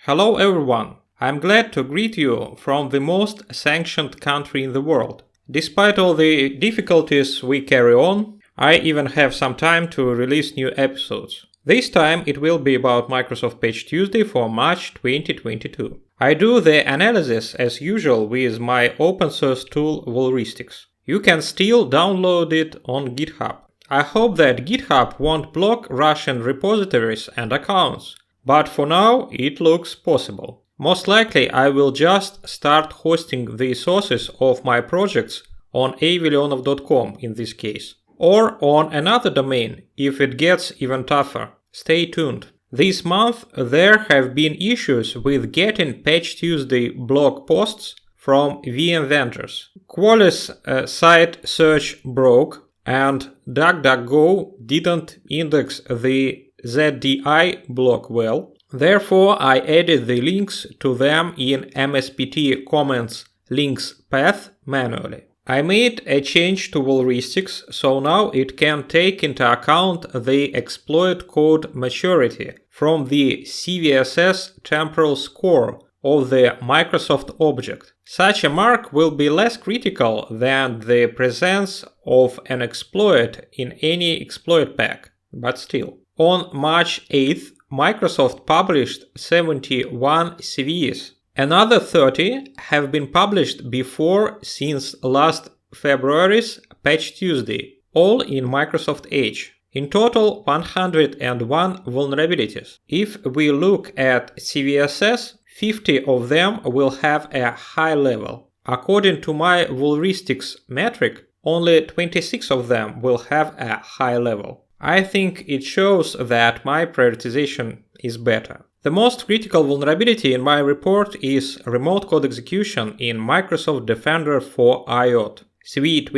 Hello everyone! I'm glad to greet you from the most sanctioned country in the world. Despite all the difficulties we carry on, I even have some time to release new episodes. This time it will be about Microsoft Patch Tuesday for March 2022. I do the analysis as usual with my open source tool Vulristics. You can still download it on GitHub. I hope that GitHub won't block Russian repositories and accounts, but for now it looks possible. Most likely I will just start hosting the sources of my projects on avilionov.com in this case, or on another domain if it gets even tougher. Stay tuned. This month there have been issues with getting Patch Tuesday blog posts from VM vendors. Qualys site search broke, and DuckDuckGo didn't index the ZDI block well. Therefore, I added the links to them in MSPT comments links path manually. I made a change to Vulristics, so now it can take into account the exploit code maturity from the CVSS temporal score of the Microsoft object. Such a mark will be less critical than the presence of an exploit in any exploit pack, but still. On March 8th, Microsoft published 71 CVEs. Another 30 have been published before since last February's Patch Tuesday, all in Microsoft Edge. In total, 101 vulnerabilities. If we look at CVSS, 50 of them will have a high level. According to my Vulristics metric, only 26 of them will have a high level. I think it shows that my prioritization is better. The most critical vulnerability in my report is remote code execution in Microsoft Defender for IoT, CVE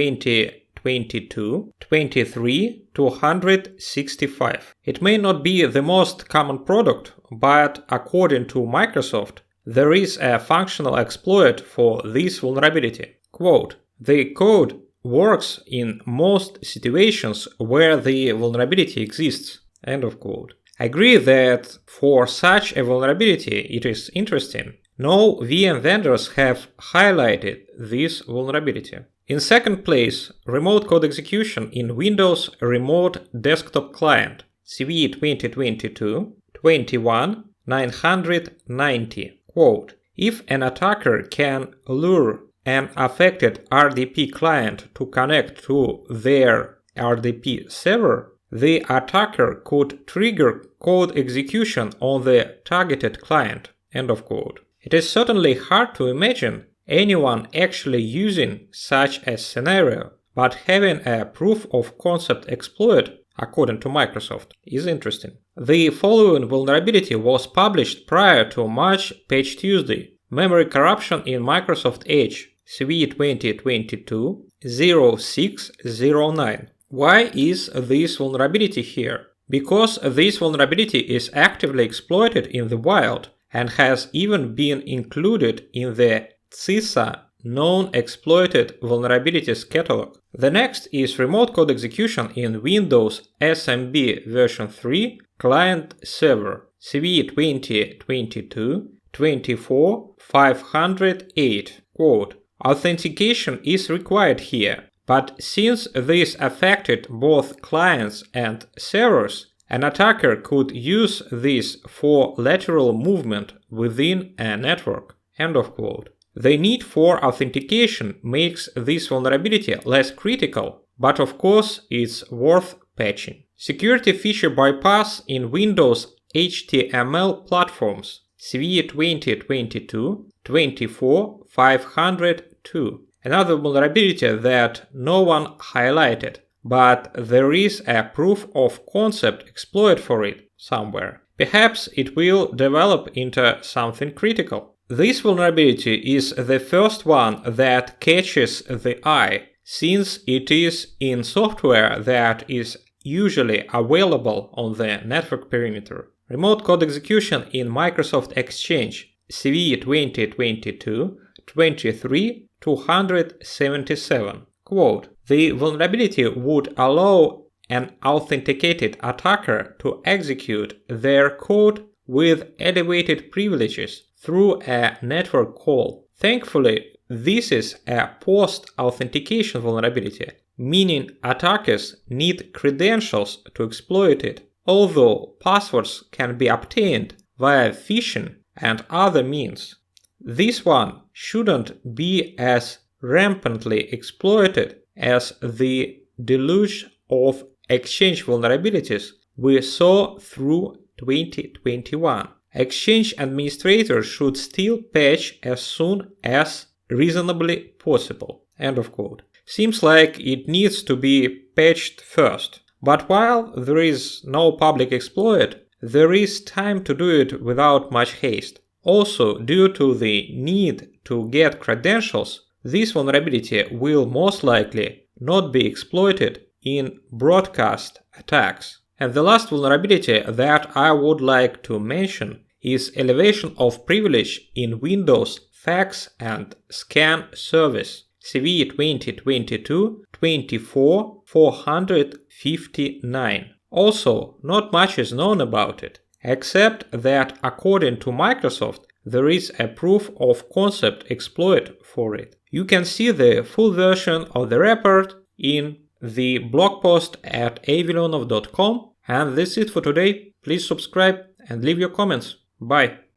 2020-23-265. It may not be the most common product, but according to Microsoft, there is a functional exploit for this vulnerability. Quote, "The code works in most situations where the vulnerability exists." End of quote. I agree that for such a vulnerability it is interesting. No VM vendors have highlighted this vulnerability. In second place, remote code execution in Windows Remote Desktop Client, CVE 2020-21-990. Quote, "If an attacker can lure an affected RDP client to connect to their RDP server, the attacker could trigger code execution on the targeted client." End of quote. It is certainly hard to imagine anyone actually using such a scenario, but having a proof of concept exploit, according to Microsoft, is interesting. The following vulnerability was published prior to March Patch Tuesday: memory corruption in Microsoft Edge, CVE 2022-0609. Why is this vulnerability here? Because this vulnerability is actively exploited in the wild and has even been included in the CISA known exploited vulnerabilities catalog. The next is remote code execution in Windows SMB version 3 client server, CVE 2022-24-508. Quote, "Authentication is required here, but since this affected both clients and servers, an attacker could use this for lateral movement within a network." End of quote. The need for authentication makes this vulnerability less critical, but of course it's worth patching. Security feature bypass in Windows HTML platforms, CVE 2022-24-502. Another vulnerability that no one highlighted, but there is a proof of concept exploit for it somewhere. Perhaps it will develop into something critical. This vulnerability is the first one that catches the eye, since it is in software that is usually available on the network perimeter. Remote code execution in Microsoft Exchange, CVE 2022-23-277. Quote, "The vulnerability would allow an authenticated attacker to execute their code with elevated privileges through a network call. Thankfully, this is a post-authentication vulnerability, meaning attackers need credentials to exploit it, although passwords can be obtained via phishing and other means. This one shouldn't be as rampantly exploited as the deluge of Exchange vulnerabilities we saw through 2021. Exchange administrators should still patch as soon as reasonably possible. End of quote. Seems like it needs to be patched first. But while there is no public exploit, there is time to do it without much haste. Also, due to the need to get credentials, this vulnerability will most likely not be exploited in broadcast attacks. And the last vulnerability that I would like to mention is elevation of privilege in Windows fax and scan service, CVE 2022-24-459. Also, not much is known about it, except that according to Microsoft, there is a proof of concept exploit for it. You can see the full version of the report in the blog post at avilionov.com. And that's it for today. Please subscribe and leave your comments. Bye.